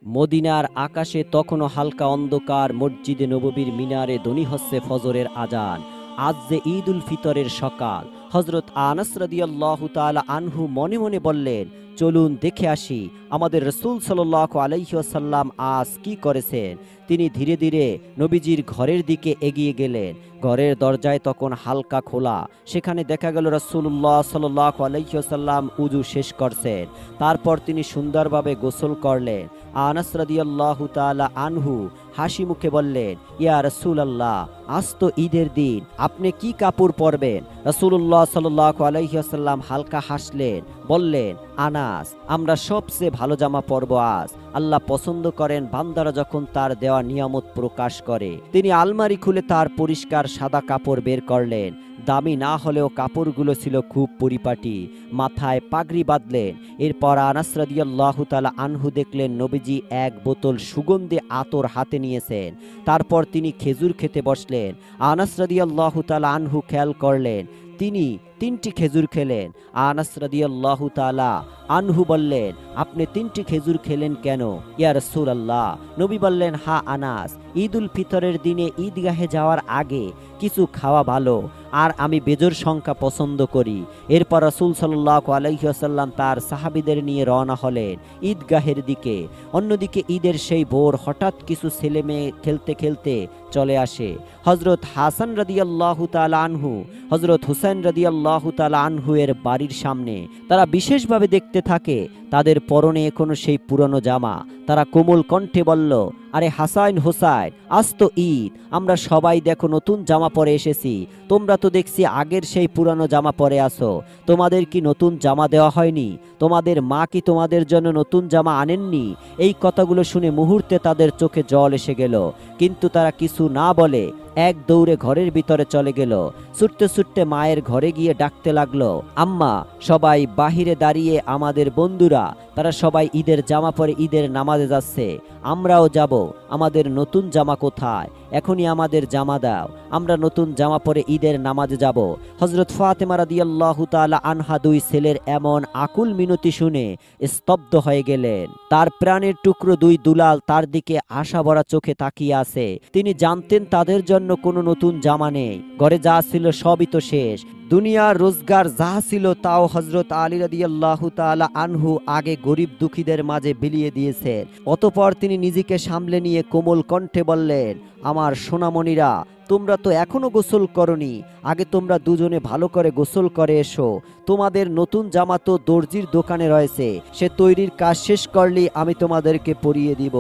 মদিনার আকাশে তখনও হালকা অন্ধকার। মসজিদে নববীর মিনারে ধ্বনি হচ্ছে ফজরের আজান। আজ যে ঈদ উল ফিতরের সকাল। হযরত আনাস রাদিয়াল্লাহু তাআলা আনহু মনে মনে বললেন, চলুন দেখে আসি আমাদের রাসূল সাল্লাল্লাহু আলাইহি ওয়াসাল্লাম আজ কি করেছেন। তিনি ধীরে ধীরে নবীজির ঘরের দিকে এগিয়ে গেলেন। ঘরের দরজায় তখন হালকা খোলা। সেখানে দেখা গেল রাসূলুল্লাহ সাল্লাল্লাহু আলাইহি ওয়াসাল্লাম উযু শেষ করছেন। তারপর তিনি সুন্দরভাবে গোসল করলেন। আনাস রাদিয়াল্লাহু তাআলা আনহু হাসি মুখে বললেন, ইয়া রাসূলুল্লাহ, আজ তো ঈদের দিন, আপনি কি কাপড় পরবেন? রাসূলুল্লাহ সাল্লাল্লাহু আলাইহি ওয়াসাল্লাম হালকা হাসলেন, বললেন, আনাস, আমরা সবচেয়ে ভালো জামা পরব আজ। আল্লাহ পছন্দ করেন বান্দারা যখন তার দেওয়া নিয়ামত প্রকাশ করে। তিনি আলমারি খুলে তার পরিষ্কার সাদা কাপড় বের করলেন। দামি না হলেও কাপড়গুলো ছিল খুব পরিপাটি। মাথায় পাগড়ি বাঁধলেন। এরপর আনাস রাদিয়াল্লাহু তাআলা আনহু দেখলেন নবীজি এক বোতল সুগন্ধি আতর হাতে নিয়েছেন। তারপর তিনি খেজুর খেতে বসলেন। আনাস রাদিয়াল্লাহু তাআলা আনহু খেয়াল করলেন তিনি 3টি খেজুর খেলেন। আনাস রাদিয়াল্লাহু তাআলা আনহু বললেন, আপনি 3টি খেজুর খেলেন কেন ইয়া রাসূলুল্লাহ? নবী বললেন, হা আনাস, ঈদ উল ফিতরের দিনে ঈদগাহে যাওয়ার আগে কিছু খাওয়া ভালো, আর আমি বেজোড় সংখ্যা পছন্দ করি। এরপর রাসূল সাল্লাল্লাহু আলাইহি ওয়াসাল্লাম তার সাহাবীদের নিয়ে রওনা হলেন ঈদগাহের দিকে। অন্যদিকে ঈদের সেই ভোর হঠাৎ কিছু ছেলে মেয়ে খেলতে খেলতে চলে আসে। হযরত হাসান রাদিয়াল্লাহু তাআলা আনহু, হযরত হুসাইন রাদিয়াল্লাহু তাআলা আনহু এর বাড়ির সামনে। তারা বিশেষভাবে দেখতে থাকে তাদের পরনে এখনো সেই পুরনো জামা। তারা কোমল কণ্ঠে বলল, আরে হাসান হোসাইন, আজ তো ঈদ, আমরা সবাই দেখো নতুন জামা পরে এসেছি। তোমরা তো দেখছি আগের সেই পুরানো জামা পরে আসো। তোমাদের কি নতুন জামা দেওয়া হয়নি? তোমাদের মা কি তোমাদের জন্য নতুন জামা আনেননি? এই কথাগুলো শুনে মুহূর্তে তাদের চোখে জল এসে গেল, কিন্তু তারা কিছু না বলে এক দৌড়ে ঘরের ভিতরে চলে গেল। ছুটতে ছুটতে মায়ের ঘরে গিয়ে ডাকতে লাগলো, আম্মা, সবাই বাহিরে দাঁড়িয়ে, আমাদের বন্ধুরা, তারা সবাই ঈদের জামা পরে ঈদের নামাজে যাচ্ছে, আমরাও যাব। আমাদের নতুন জামা কোথায়? এখনই আমাদের জামা দাও, আমরা নতুন জামা পরে ঈদের নামাজে যাব। হযরত ফাতেমা রাদিয়াল্লাহু তাআলা আনহা দুই ছেলের এমন আকুল মিনতি শুনে স্তব্ধ হয়ে গেলেন। তার প্রাণের টুকরো দুই দুলাল তার দিকে আশা ভরা চোখে তাকিয়ে আছে। তিনি জানতেন তাদের জন্য কোনো নতুন জামা নেই। ঘরে যা ছিল সবই তো শেষ। দুনিয়ার রোজগার যা ছিল তাও হযরত আলী রাদিয়াল্লাহু তাআলা আনহু আগে গরিব দুঃখীদের মাঝে বিলিয়ে দিয়েছেন। অতঃপর তিনি নিজেকে সামলে নিয়ে কোমল কণ্ঠে বললেন, আমার সোনামণিরা, তোমরা তো এখনো গোসল করনি। আগে তোমরা দুজনে ভালো করে গোসল করে এসো। তোমাদের নতুন জামা তো দর্জির দোকানে রয়েছে, সে তৈরির কাজ শেষ করলেই আমি তোমাদেরকে পরিয়ে দিব।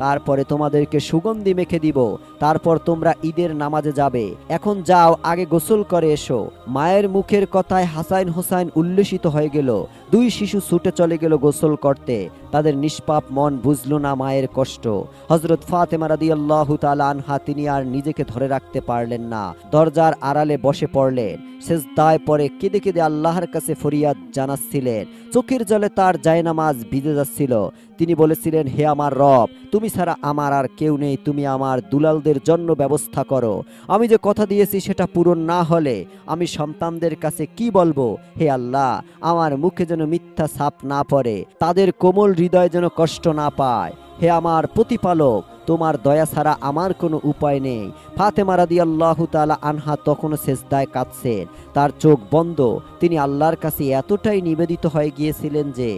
তারপরে তোমাদেরকে সুগন্ধি মেখে দিব। তারপর তোমরা ঈদের নামাজে যাবে। এখন যাও, আগে গোসল করে এসো। মায়ের মুখের কথায় হাসান হোসাইন উল্লসিত হয়ে গেল। দুই শিশু ছুটে চলে গেল গোসল করতে। তাদের নিষ্পাপ মন বুঝল না মায়ের কষ্ট। হযরত ফাতেমা রাদিয়াল্লাহু তাআলা আনহা তিনি আর নিজেকে ধরে রাখতে পারলেন না। দরজার আড়ালে বসে পড়লেন। সেজদায় পড়ে কেঁদে কেঁদে আল্লাহর কাছে ফরিয়াদ জানাচ্ছিলেন। চোখের জলে তার জায়নামাজ ভিজে যাচ্ছিল। তিনি বলেছিলেন, হে আমার রব, তুমি ছাড়া আমার আর কেউ নেই। তুমি আমার দুলালদের জন্য ব্যবস্থা করো। আমি যে কথা দিয়েছি সেটা পূরণ না হলে আমি সন্তানদের কাছে কি বলবো? হে আল্লাহ, আমার মুখে যেন মিথ্যা ছাপ না পড়ে, তাদের কোমল হৃদয় যেন কষ্ট না পায়। হে আমার প্রতিপালক, তোমার দয়া ছাড়া আমার কোনো উপায় নেই। ফাতেমা রাদিয়াল্লাহু তাআলা আনহা তখনও সেজদায় কাঁদছেন। তার চোখ বন্ধ। তিনি আল্লাহর কাছে এতটাই নিবেদিত হয়ে গিয়েছিলেন যে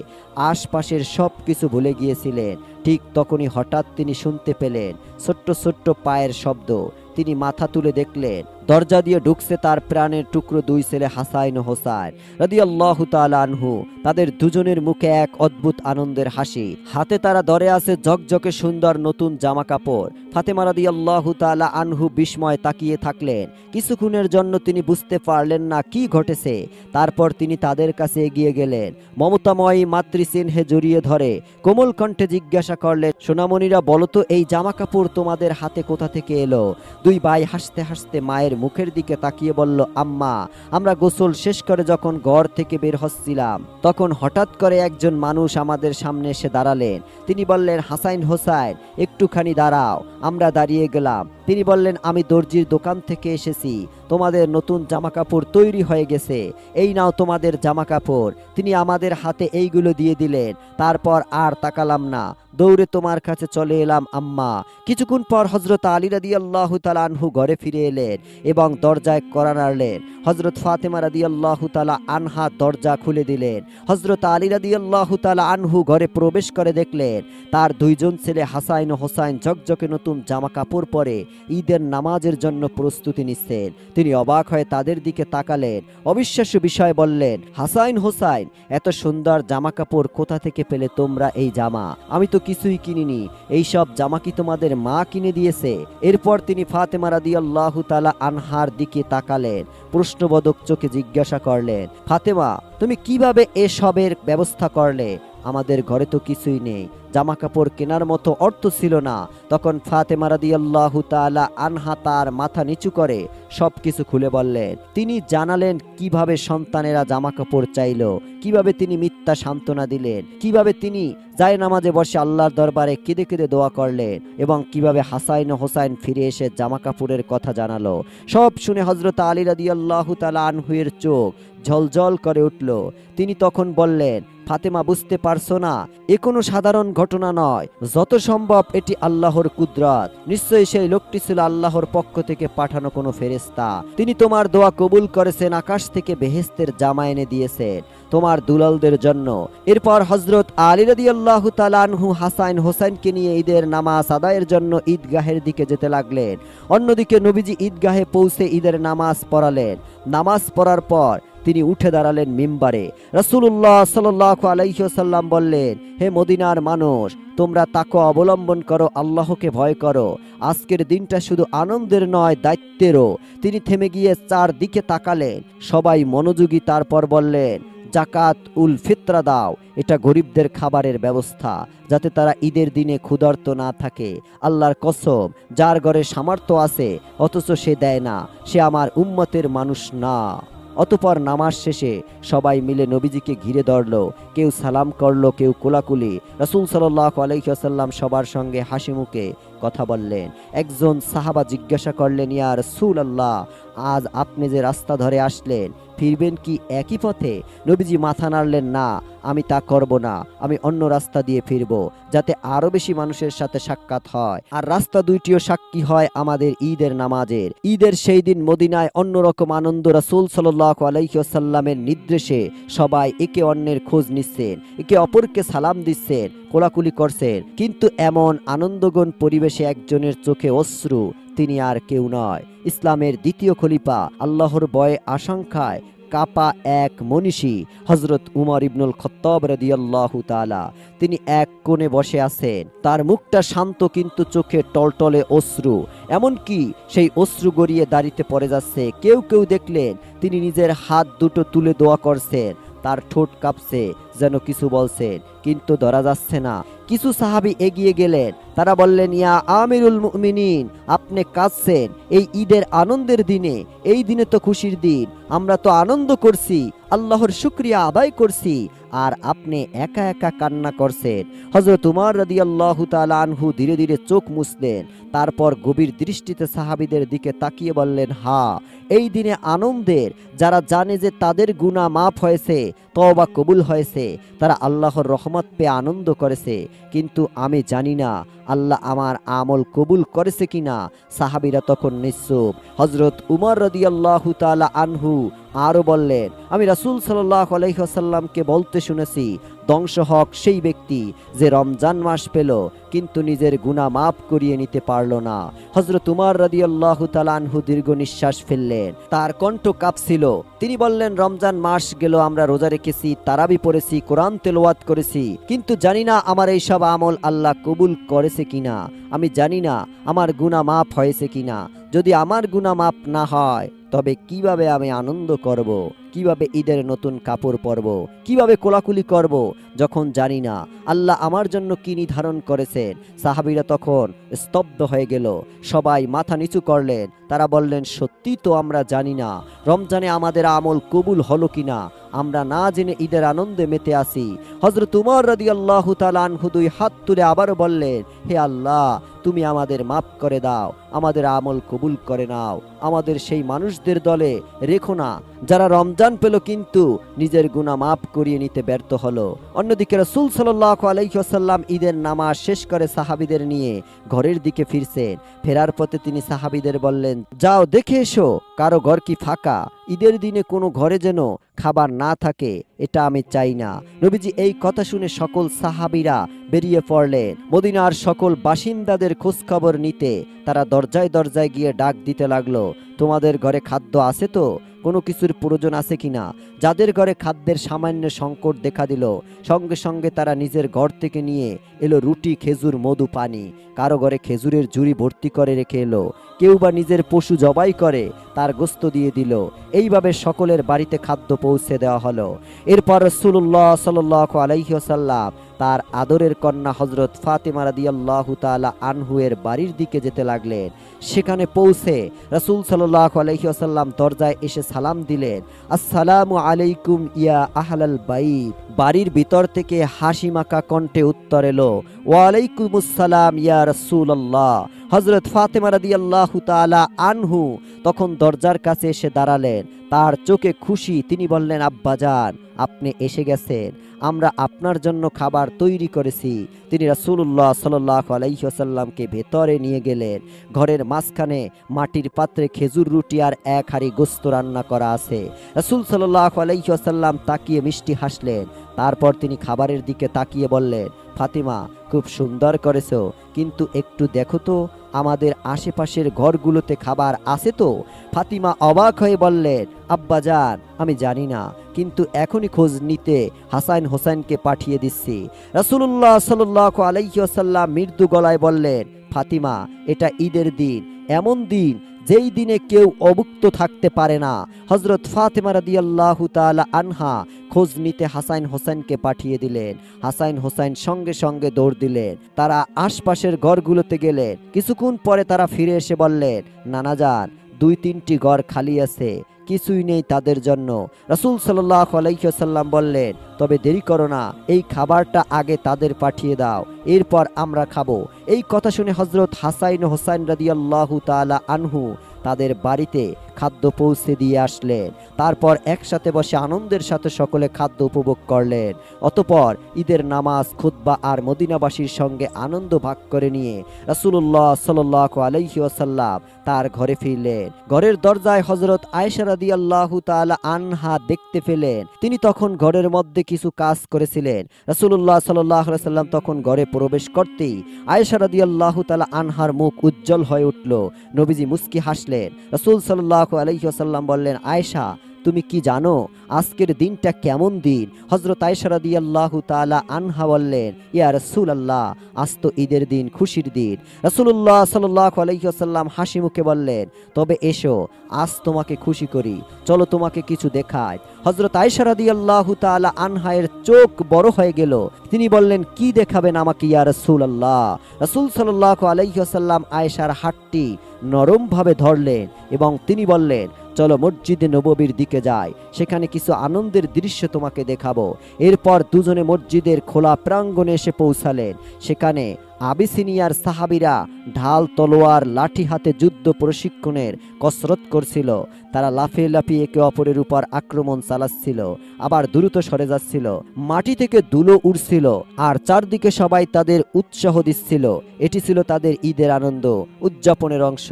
আশপাশের সব কিছু ভুলে গিয়েছিলেন। ঠিক তখনই হঠাৎ তিনি শুনতে পেলেন ছোট্ট ছোট্ট পায়ের শব্দ। তিনি মাথা তুলে দেখলেন দরজা দিয়ে ঢুকছে তার প্রাণের টুকরো দুই ছেলে হাসান ও হোসাইন রাদিয়াল্লাহু তাআলা আনহু। তাদের দুজনের মুখে এক অদ্ভুত আনন্দের হাসি। হাতে তারা ধরে আছে ঝকঝকে সুন্দর নতুন জামা কাপড়। ফাতেমা রাদিয়াল্লাহু তাআলা আনহু বিস্ময় তাকিয়ে থাকলেন। কিছুক্ষণের জন্য তিনি বুঝতে পারলেন না কি ঘটেছে। তারপর তিনি তাদের কাছে এগিয়ে গেলেন। মমতাময়ী মাতৃস্নেহে জড়িয়ে ধরে কোমল কণ্ঠে জিজ্ঞাসা করলেন, সোনামণিরা, বলো তো এই জামা কাপড় তোমাদের হাতে কোথা থেকে এলো? দুই ভাই হাসতে হাসতে মায়ের মুখের দিকে তাকিয়ে বলল, আম্মা, আমরা গোসল শেষ করে যখন ঘর থেকে বের হচ্ছিলাম তখন হঠাৎ করে একজন মানুষ আমাদের সামনে এসে দাঁড়ালেন। তিনি বললেন, হাসান হোসাইন, একটুখানি দাঁড়াও। আমরা দাঁড়িয়ে গেলাম। তিনি বললেন, আমি দর্জির দোকান থেকে এসেছি। তোমাদের নতুন জামা কাপড় তৈরি হয়ে গেছে, এই নাও তোমাদের জামা কাপড়। তিনি আমাদের হাতে এইগুলো দিয়ে দিলেন। তারপর আর তাকালাম না, দৌড়ে তোমার কাছে চলে এলাম আম্মা। কিছুক্ষণ পর হযরত আলী রাদিয়াল্লাহু তাআলা আনহু ঘরে ফিরে এলেন এবং দরজায় কড়া নাড়লেন। হযরত ফাতেমা রাদিয়াল্লাহু তাআলা আনহা দরজা খুলে দিলেন। হযরত আলী রাদিয়াল্লাহু তাআলা আনহু ঘরে প্রবেশ করে দেখলেন তার দুইজন ছেলে হাসান ও হোসাইন ঝকঝকে নতুন জামা কাপড় পরে ঈদের নামাজের জন্য প্রস্তুতি নিচ্ছেন। তিনি অবাক হয়ে তাদের দিকে তাকালেন, অবিশ্বাস্য বিষয় বললেন, হাসান হোসাইন, এত সুন্দর জামা কাপড় কোথা থেকে পেলে তোমরা এই জামা? আমি তো কিছুই কিনিনি, এই সব জামা কি তোমাদের মা কিনে দিয়েছে? এরপর তিনি ফাতেমা রাদিয়াল্লাহু তাআলা আনহার দিকে তাকালেন, প্রশ্নবোধক চোখে জিজ্ঞাসা করলেন, ফাতেমা, তুমি কিভাবে এসবের ব্যবস্থা করলে? আমাদের ঘরে তো কিছুই নেই, জামা কাপড় কেনার মতো অর্থ ছিল না। তখন ফাতেমা রাদিয়াল্লাহু তাআলা আনহা তার মাথা নিচু করে সবকিছু খুলে বললেন। তিনি জানালেন কিভাবে সন্তানেরা জামা কাপড় চাইল, কিভাবে তিনি মিথ্যা সান্ত্বনা দিলেন, কিভাবে তিনি জায়নামাজে বসে আল্লাহর দরবারে কেঁদে কেঁদে দোয়া করলেন এবং কিভাবে হাসান ও হোসাইন ফিরে এসে জামা কাপড়ের কথা জানালো। সব শুনে হযরত আলী রাদিয়াল্লাহু তাআলা আনহুর চোখ ঝলঝল করে উঠল। তিনি তখন বললেন, ফাতেমা, বুঝতে পারছো না? এ কোনো সাধারণ ঘটনা নয়, যত সম্ভব এটি আল্লাহর কুদরত। নিশ্চয়ই সেই লোকটি ছিল আল্লাহর পক্ষ থেকে পাঠানো কোনো ফেরেশতা। তিনি তোমার দোয়া কবুল করেছেন, আকাশ থেকে বেহেশতের জামা এনে দিয়েছেন তোমার দুলালদের জন্য। এরপর হযরত আলী রাদিয়াল্লাহু তাআলা আনহু হাসান হোসেনকে নিয়ে ঈদের নামাজ আদায়ের জন্য ঈদগাহের দিকে যেতে লাগলেন। অন্যদিকে নবীজি ঈদগাহে পৌঁছে ঈদের নামাজ পড়ালেন। নামাজ পড়ার পর তিনি উঠে দাঁড়ালেন মিম্বারে। রাসূলুল্লাহ সাল্লাল্লাহু আলাইহি ওয়াসাল্লাম বললেন, হে মদিনার মানুষ, তোমরা তাকওয়া অবলম্বন করো, আল্লাহকে ভয় করো। আজকের দিনটা শুধু আনন্দের নয়, দায়িত্বেরও। তিনি থেমে গিয়ে চারদিকে তাকালেন, সবাই মনোযোগী। তারপর বললেন, জাকাত উল ফিতরা দাও, এটা গরিবদের খাবারের ব্যবস্থা, যাতে তারা ঈদের দিনে ক্ষুধার্ত না থাকে। আল্লাহর কসম, যার ঘরে সামর্থ্য আছে অথচ সে দেয় না, সে আমার উম্মতের মানুষ না। অতঃপর নামাজ শেষে সবাই মিলে নবীজিকে ঘিরে ধরল, কেউ সালাম করলো, কেউ কোলাকুলি। রাসূল সাল্লাল্লাহু আলাইহি ওয়াসাল্লাম সবার সঙ্গে হাসি মুখে কথা বললেন। একজন সাহাবা জিজ্ঞাসা করলেন, ইয়া রাসূলুল্লাহ, আজ আপনি যে রাস্তা ধরে আসলেন, ফিরবেন কি একই পথে? নবীজি মাথা নাড়লেন, না, আমি তা করব না, আমি অন্য রাস্তা দিয়ে ফিরব, যাতে আরো বেশি মানুষের সাথে সাক্ষাৎ হয় আর রাস্তা দুইটিও সাক্ষী হয় আমাদের ঈদের নামাজের। ঈদের সেই দিন মদিনায় অন্যরকম আনন্দ। রাসূল সাল্লাল্লাহু আলাইহি ওয়াসাল্লামের নির্দেশে সবাই একে অন্যের খোঁজ নিচ্ছেন, একে অপরকে সালাম দিচ্ছেন, কোলাকুলি করছেন। কিন্তু এমন আনন্দঘন পরিবেশে একজনের চোখে অশ্রু। তিনি আর কেউ নয়, ইসলামের দ্বিতীয় খলিফা, আল্লাহর ভয়ে আশঙ্কায় কাপা এক মনীষী, হযরত উমর ইবনুল খাত্তাব রাদিয়াল্লাহু তাআলা। তিনি এক কোণে বসে আছেন, তার মুখটা শান্ত কিন্তু চোখে টলটলে অশ্রু। এমনকি সেই অশ্রু গড়িয়ে দাঁড়িতে পড়ে যাচ্ছে। কেউ কেউ দেখলেন তিনি নিজের হাত দুটো তুলে দোয়া করছেন, তার ঠোঁট কাঁপছে, যেন কিছু বলছেন কিন্তু ধরা যাচ্ছে না। কিছু সাহাবী এগিয়ে গেলেন, তারা বললেন, ইয়া আমিরুল মুমিনিন, আপনি কাঁদছেন এই ঈদের আনন্দের দিনে? এই দিনে তো খুশির দিন, আমরা তো আনন্দ করছি, আল্লাহর শুকরিয়া আদায় করছি, আর আপনি একা একা কান্না করছেন। হযরত উমর রাদিয়াল্লাহু তাআলা আনহু ধীরে ধীরে চোখ মুছলেন, তারপর গভীর দৃষ্টিতে সাহাবীদের দিকে তাকিয়ে বললেন, হ্যাঁ, এই দিনে আনন্দের। যারা জানে যে তাদের গুনাহ মাফ হয়েছে, তওবা কবুল হয়েছে, তারা আল্লাহর রহমত পেয়ে আনন্দ করেছে। কিন্তু আমি জানি না আল্লাহ আমার আমল কবুল করেছে কিনা। সাহাবীরা তখন নিশ্চুপ। হযরত উমর রাদিয়াল্লাহু তাআলা আনহু আরো বললেন, আমি রাসূল সাল্লাল্লাহু আলাইহি ওয়াসাল্লামকে বলতে শুনেছি, ধ্বংস হক সেই ব্যক্তি যে রমজান মাস পেল কিন্তু নিজের গুনাহ মাফ করিয়ে নিতে পারল না। হযরত উমর রাদিয়াল্লাহু তাআলা আনহু দীর্ঘ নিঃশ্বাস ফেললেন, তার কণ্ঠ কাঁপছিল। তিনি বললেন, রমজান মাস গেল, আমরা রোজা রেখেছি, তারাবি পড়েছি, কোরআন তেলাওয়াত করেছি, কিন্তু জানি না আমার এই সব আমল আল্লাহ কবুল করেছে কিনা। আমি জানি না আমার গুনাহ মাফ হয়েছে কিনা। যদি আমার গুনাহ মাফ না হয় তবে কিভাবে আমি আনন্দ করব, কিভাবে ঈদের নতুন কাপড় পরব, কিভাবে কোলাকুলি করব, যখন জানি না আল্লাহ আমার জন্য কি নির্ধারণ করেছেন। সাহাবীরা তখন স্তব্ধ হয়ে গেল, সবাই মাথা নিচু করলেন। তারা বললেন, সত্যি তো আমরা জানি না রমজানে আমাদের আমল কবুল হলো কিনা, আমরা না জেনে ঈদের আনন্দে মেতে আসি। হযরত উমর রাদিয়াল্লাহু তাআলা আনহু দুই হাত তুলে আবারও বললেন, হে আল্লাহ, তুমি আমাদের মাফ করে দাও, আমাদের আমল কবুল করে নাও, আমাদের সেই মানুষদের দলে রেখো না যারা রমজান পেল কিন্তু নিজের গুনাহ মাফ করিয়ে নিতে ব্যর্থ হলো। অন্যদিকে রাসূল সাল্লাল্লাহু আলাইহি ওয়াসাল্লাম ঈদের নামাজ শেষ করে সাহাবীদের নিয়ে ঘরের দিকে ফিরছেন। ফেরার পথে তিনি সাহাবীদের বললেন, যাও দেখে এসো কারো ঘর কি ফাঁকা, ঈদের দিনে কোনো ঘরে যেন খাবার না থাকে, এটা আমি চাই না। নবীজি এই কথা শুনে সকল সাহাবীরা বেরিয়ে পড়লেন মদিনার সকল বাসিন্দাদের খোঁজখবর নিতে। তারা দরজায় দরজায় গিয়ে ডাক দিতে লাগলো, তোমাদের ঘরে খাদ্য আছে তো, কোনো কিছুর প্রয়োজন আছে কিনা। যাদের ঘরে খাদ্যের সামান্য সংকট দেখা দিল, সঙ্গে সঙ্গে তারা নিজের ঘর থেকে নিয়ে এলো রুটি, খেজুর, মধু, পানি। কারো ঘরে খেজুরের ঝুড়ি ভর্তি করে রেখে এলো, কেউ বা নিজের পশু জবাই করে তার গোস্ত দিয়ে দিল। এইভাবে সকলের বাড়িতে খাদ্য পৌঁছে দেওয়া হলো। এরপর রাসূলুল্লাহ সাল্লাল্লাহু আলাইহি ওয়াসাল্লাম তার আদরের কন্যা হযরত ফাতেমা রাদিয়াল্লাহু তাআলা আনহু এর বাড়ির দিকে যেতে লাগলেন। সেখানে পৌঁছে রাসূল সাল্লাল্লাহু আলাইহি ওয়াসাল্লাম দরজায় এসে সালাম দিলেন, আসসালামু আলাইকুম ইয়া আহলাল বাইত। বাড়ির ভিতর থেকে হাসি মাখা কণ্ঠে উত্তর এলো, ওয়া আলাইকুমুস সালাম ইয়া রাসূলুল্লাহ। হযরত ফাতেমা রাদিয়াল্লাহু তাআলা আনহু তখন দরজার কাছে এসে দাঁড়ালেন। তার চোখে খুশি। তিনি বললেন, আব্বাজান, আপনি এসে গেছেন, আমরা আপনার জন্য খাবার তৈরি করেছি। তিনি রাসূলুল্লাহ সাল্লাল্লাহু আলাইহি ওয়াসাল্লামকে ভেতরে নিয়ে গেলেন। ঘরের মাঝখানে মাটির পাত্রে খেজুর রুটি আর এক হাঁড়ি গোস্ত রান্না করা আছে। রাসূল সাল্লাল্লাহু আলাইহি ওয়াসাল্লাম তাকিয়ে মিষ্টি হাসলেন। তারপর তিনি খাবারের দিকে তাকিয়ে বললেন, ফাতিমা, খুব সুন্দর করেছো, কিন্তু একটু দেখো তো আমাদের আশেপাশের ঘরগুলোতে খাবার আছে তো। ফাতিমা অবাক হয়ে বললেন, আব্বাজান, আমি জানি না, কিন্তু এখনই খোঁজ নিতে হাসান হোসেনকে পাঠিয়ে দিচ্ছি। রাসূলুল্লাহ সাল্লাল্লাহু আলাইহি ওয়াসাল্লাম মৃদু গলায় বললেন, ফাতিমা, এটা ঈদের দিন, এমন দিন যেই দিনে কেউ অভুক্ত থাকতে পারে না। হযরত ফাতেমা রাদিয়াল্লাহু তাআলা আনহা খোঁজ নিতে হাসান হোসেনকে পাঠিয়ে দিলেন। হাসান হোসেন সঙ্গে সঙ্গে দৌড় দিলেন। তারা আশপাশের ঘরগুলোতে গেলেন। কিছুক্ষণ পরে তারা ফিরে এসে বললেন, নানাজান, 2-3টি ঘর খালি আছে, কিছুই নেই তাদের জন্য। রাসূল সাল্লাল্লাহু আলাইহি ওয়াসাল্লাম বললেন, তবে দেরি করো না, এই খাবারটা আগে তাদের পাঠিয়ে দাও, এরপর আমরা খাবো। এই কথা শুনে হযরত হাসান হোসেন রাদিয়াল্লাহু তাআলা আনহু তাদের বাড়িতে খাদ্য পৌঁছে দিয়ে আসলেন। তারপর একসাথে বসে আনন্দের সাথে সকলে খাদ্য উপভোগ করলেন। অতঃপর ঈদের নামাজ, খুতবা আর মদিনাবাসীর সঙ্গে আনন্দ ভাগ করে নিয়ে রাসূলুল্লাহ সাল্লাল্লাহু আলাইহি ওয়াসাল্লাম তার ঘরে ফিরলেন। ঘরের দরজায় হযরত আয়েশা রাদিয়াল্লাহু তাআলা আনহা দেখতে পেলেন। তিনি তখন ঘরের মধ্যে কিছু কাজ করেছিলেন। রাসূলুল্লাহ সাল্লাল্লাহু আলাইহি ওয়াসাল্লাম তখন ঘরে প্রবেশ করতেই আয়েশা রাদিয়াল্লাহু তাআলা আনহার মুখ উজ্জ্বল হয়ে উঠল। নবীজি মুস্কি হাসলেন। রাসূল সাল্লাল্লাহু আলাইহি ওয়াসাল্লাম বললেন, আয়েশা, তুমি কি জানো আজকের দিনটা কেমন দিন? হযরত আয়েশা রাদিয়াল্লাহু তাআলা আনহা বললেন, ইয়া রাসূলুল্লাহ, আজ তো ঈদের দিন, খুশির দিন। রাসূলুল্লাহ সাল্লাল্লাহু আলাইহি ওয়াসাল্লাম হাসি মুখে বললেন, তবে এসো, আজ তোমাকে খুশি করি, চলো তোমাকে কিছু দেখাই। হযরত আয়েশা রাদিয়াল্লাহু তাআলা আনহা এর চোখ বড় হয়ে গেল। তিনি বললেন, কি দেখাবেন আমাকে ইয়া রাসূলুল্লাহ? রাসূল সাল্লাল্লাহু আলাইহি ওয়াসাল্লাম আয়েশার হাতটি নরমভাবে ধরলেন এবং তিনি বললেন, চলো মসজিদে নববীর দিকে যাই, সেখানে কিছু আনন্দের দৃশ্য তোমাকে দেখাবো। এরপর দুজনে মসজিদের খোলা প্রাঙ্গণে এসে পৌঁছালেন। সেখানে আবিসিনিয়ার সাহাবীরা ঢাল, তলোয়ার, লাঠি হাতে যুদ্ধ প্রশিক্ষণের কসরত করছিল। তারা লাফিয়ে লাফিয়ে একে অপরের উপর আক্রমণ চালাচ্ছিল, আবার দ্রুত সরে যাচ্ছিল। মাটি থেকে ধুলো উড়ছিল আর চারদিকে সবাই তাদের উৎসাহ দিচ্ছিল। এটি ছিল তাদের ঈদের আনন্দ উদযাপনের অংশ।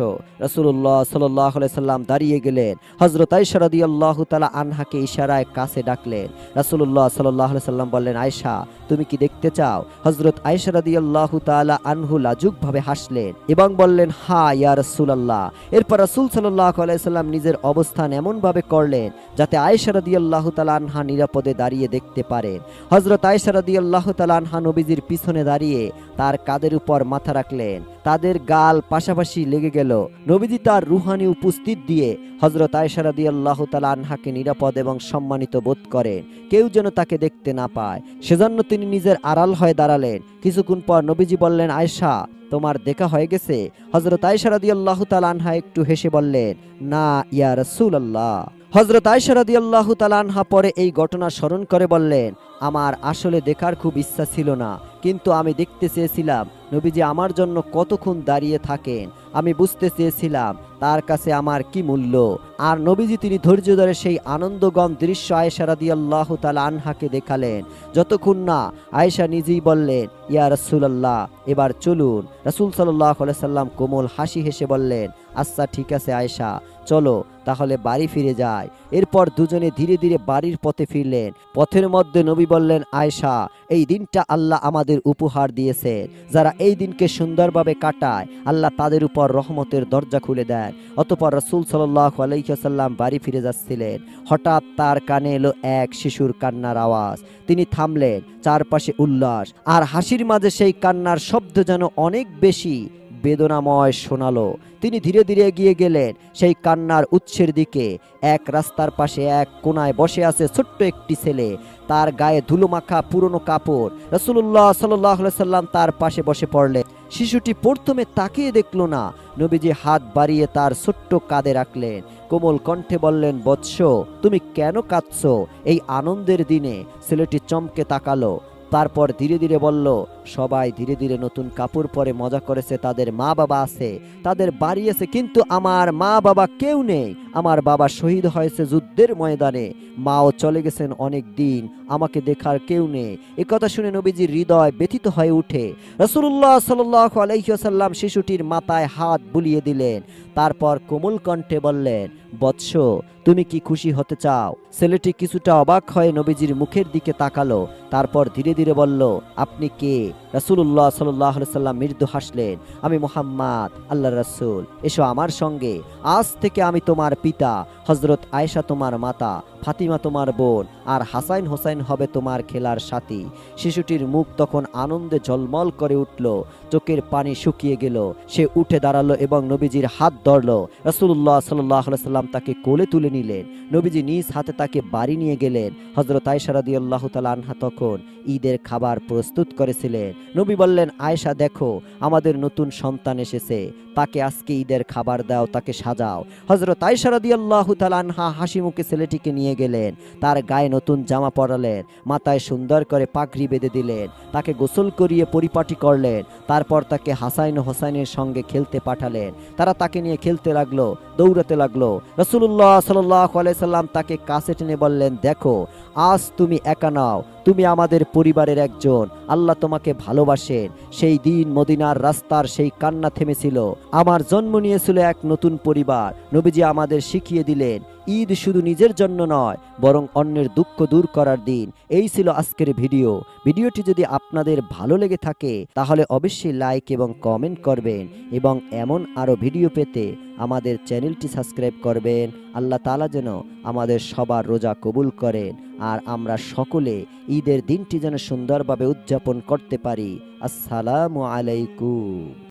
রাসূলুল্লাহ সাল্লাল্লাহু আলাইহি সাল্লাম দাঁড়িয়ে গেলেন। হযরত আয়েশা রাদিয়াল্লাহু তাআলা আনহাকে ইশারায় কাছে ডাকলেন। রাসূলুল্লাহ সাল্লাল্লাহু আলাইহি সাল্লাম বললেন, আয়েশা, তুমি কি দেখতে চাও? হযরত আয়েশা রাদিয়াল্লাহু তাআলা আনহু লাজুকভাবে হাসলেন এবং বললেন, হ্যাঁ ইয়া রাসূলুল্লাহ। এরপর রাসূল সাল্লাল্লাহু আলাইহি সাল্লাম নিজের অবস্থান এমনভাবে করলেন যাতে আয়েশা রাদিয়াল্লাহু তাআলা আনহা নিরাপদে দাঁড়িয়ে দেখতে পারেন। হযরত আয়েশা রাদিয়াল্লাহু তাআলা আনহা নবীজির পিছনে দাঁড়িয়ে তার কাঁধের উপর মাথা রাখলেন। তাদের গাল পাশাপাশি লেগে গেল। নবীজি তার রুহানি উপস্থিত দিয়ে হযরত আয়েশা রাদিয়াল্লাহু তাআলা আনহাকে নিরাপদ এবং সম্মানিত বোধ করেন, কেউ যেন তাকে দেখতে না পায়। সেজন্য তিনি নিজের আড়াল হয়ে দাঁড়ালেন। কিছুক্ষণ পর নবীজি বললেন, আয়েশা, তোমার দেখা হয়ে গেছে? হযরত আয়েশা রাদিয়াল্লাহু তাআলা আনহা একটু হেসে বললেন, না ইয়া রাসূলুল্লাহ। হযরত আয়েশা রাদিয়াল্লাহু তাআলা আনহা পরে এই ঘটনা স্মরণ করে বললেন, আমার আসলে দেখার খুব ইচ্ছা ছিল না, কিন্তু আমি দেখতে চেয়েছিলাম নবীজি আমার জন্য কতক্ষণ দাঁড়িয়ে থাকেন। আমি বুঝতে চেয়েছিলাম তার কাছে আমার কি মূল্য। আর নবীজি তিনি ধৈর্য ধরে সেই আনন্দগম দৃশ্য আয়েশা রাদিয়াল্লাহু তাআলা আনহাকে দেখালেন, যতক্ষণ না আয়েশা নিজেই বললেন, ইয়া রাসূলুল্লাহ, এবার চলুন। রাসূল সাল্লাল্লাহু আলাইহি সাল্লাম কোমল হাসি হেসে বললেন, আচ্ছা ঠিক আছে আয়েশা, চলো তাহলে বাড়ি ফিরে যায়। এরপর দুজনে ধীরে ধীরে বাড়ির পথে ফিরলেন। পথের মধ্যে নবী বললেন, আয়েশা, এই দিনটা আল্লাহ আমাদের উপহার দিয়েছে, যারা এই দিনকে সুন্দরভাবে কাটায় আল্লাহ তাদের উপর রহমতের দরজা খুলে দেন। অতঃপর রাসূল সাল্লাল্লাহু আলাইহি ওয়াসাল্লাম বাড়ি ফিরে যাচ্ছিলেন। হঠাৎ তার কানে এলো এক শিশুর কান্নার আওয়াজ। তিনি থামলেন। চারপাশে উল্লাস আর হাসির মাঝে সেই কান্নার শব্দ যেন অনেক বেশি বেদনাময় শোনালো। তিনি ধীরে ধীরে এগিয়ে গেলেন সেই কান্নার উৎসের দিকে। এক রাস্তার পাশে এক কোনায় বসে আছে ছোট্ট একটি ছেলে, তার গায়ে ধুলো মাখা পুরনো কাপড়। রাসূলুল্লাহ সাল্লাল্লাহু আলাইহি সাল্লাম তার পাশে বসে পড়লেন। শিশুটি প্রথমে তাকিয়ে দেখল না। নবীজি হাত বাড়িয়ে তার ছোট্ট কাঁধে রাখলেন, কোমল কণ্ঠে বললেন, বৎস, তুমি কেন কাঁদছো? এই আনন্দের দিনে। ছেলেটি চমকে তাকালো, তারপর ধীরে ধীরে বলল, সবাই ধীরে ধীরে নতুন কাপড় পরে মজা করেছে, তাদের মা বাবা আছে, তাদের বাড়ি আছে, কিন্তু আমার মা বাবা কেউ নেই। আমার বাবা শহীদ হয়েছে যুদ্ধের ময়দানে, মাও চলে গেছেন অনেক দিন, আমাকে দেখার কেউ নেই। এ কথা শুনে নবীজির হৃদয় ব্যথিত হয়ে উঠে। রাসূলুল্লাহ সাল্লাল্লাহু আলাইহি ওয়াসাল্লাম শিশুটির মাথায় হাত বুলিয়ে দিলেন, তারপর কোমল কণ্ঠে বললেন, বৎস, তুমি কি খুশি হতে চাও? ছেলেটি কিছুটা অবাক হয়ে নবীজির মুখের দিকে তাকালো, তারপর ধীরে ধীরে বলল, আপনি কে? রাসূলুল্লাহ সাল্লাল্লাহু আলাইহি সাল্লাম মৃদু হাসলেন, আমি মুহাম্মদ, আল্লাহর রাসূল। এসো আমার সঙ্গে, আজ থেকে আমি তোমার পিতা, হযরত আয়েশা তোমার মাতা, ফাতিমা তোমার বোন, আর হাসান হোসেন হবে তোমার খেলার সাথী। শিশুটির মুখ তখন আনন্দে ঝলমল করে উঠল, চোখের পানি শুকিয়ে গেল। সে উঠে দাঁড়ালো এবং নবীজির হাত ধরল। রাসূলুল্লাহ সাল্লাল্লাহু আলাইহি সাল্লাম তাকে কোলে তুলে নিলেন। নবীজি নিজ হাতে তাকে বাড়ি নিয়ে গেলেন। হযরত আয়েশা রাদিয়াল্লাহু তাআলা আনহা তখন ঈদের খাবার প্রস্তুত করেছিলেন। নবী বললেন, আয়েশা, দেখো আমাদের নতুন সন্তান এসেছে, তাকে আজকে ঈদের খাবার দাও, তাকে সাজাও। হযরত আয়েশা রাদিয়াল্লাহু তাআলা আনহা হাসি মুখে ছেলেটিকে নিয়ে গেলেন, তার গায়ে নতুন জামা পরালেন, মাথায় সুন্দর করে পাগড়ি বেঁধে দিলেন, তাকে গোসল করিয়ে পরিপাটি করলেন। তারপর তাকে হাসান ও হোসাইনের সঙ্গে খেলতে পাঠালেন। তারা তাকে নিয়ে খেলতে লাগলো, দৌড়াতে লাগলো। রাসূলুল্লাহ সাল্লাল্লাহু আলাইহি সাল্লাম তাকে কাছে টেনে বললেন, দেখো, আজ তুমি একা নাও, তুমি আমাদের পরিবারের একজন। আল্লাহ তোমাকে ভালোবাসেন। সেই দিন মদিনার রাস্তার সেই কান্না থেমেছিল। আমার জন্ম নিয়েছিল এক নতুন পরিবার। নবীজি আমাদের শিখিয়ে দিলেন, ঈদ শুধু নিজের জন্য নয়, বরং অন্যের দুঃখ দূর করার দিন। এই ছিল আজকের ভিডিওটি যদি আপনাদের ভালো লেগে থাকে তাহলে অবশ্যই লাইক এবং কমেন্ট করবেন, এবং এমন আরো ভিডিও পেতে আমাদের চ্যানেলটি সাবস্ক্রাইব করবেন। আল্লাহ তাআলা যেন আমাদের সবার রোজা কবুল করেন, আর আমরা সকলে ঈদের দিনটি যেন সুন্দরভাবে উদযাপন করতে পারি। আসসালামু আলাইকুম।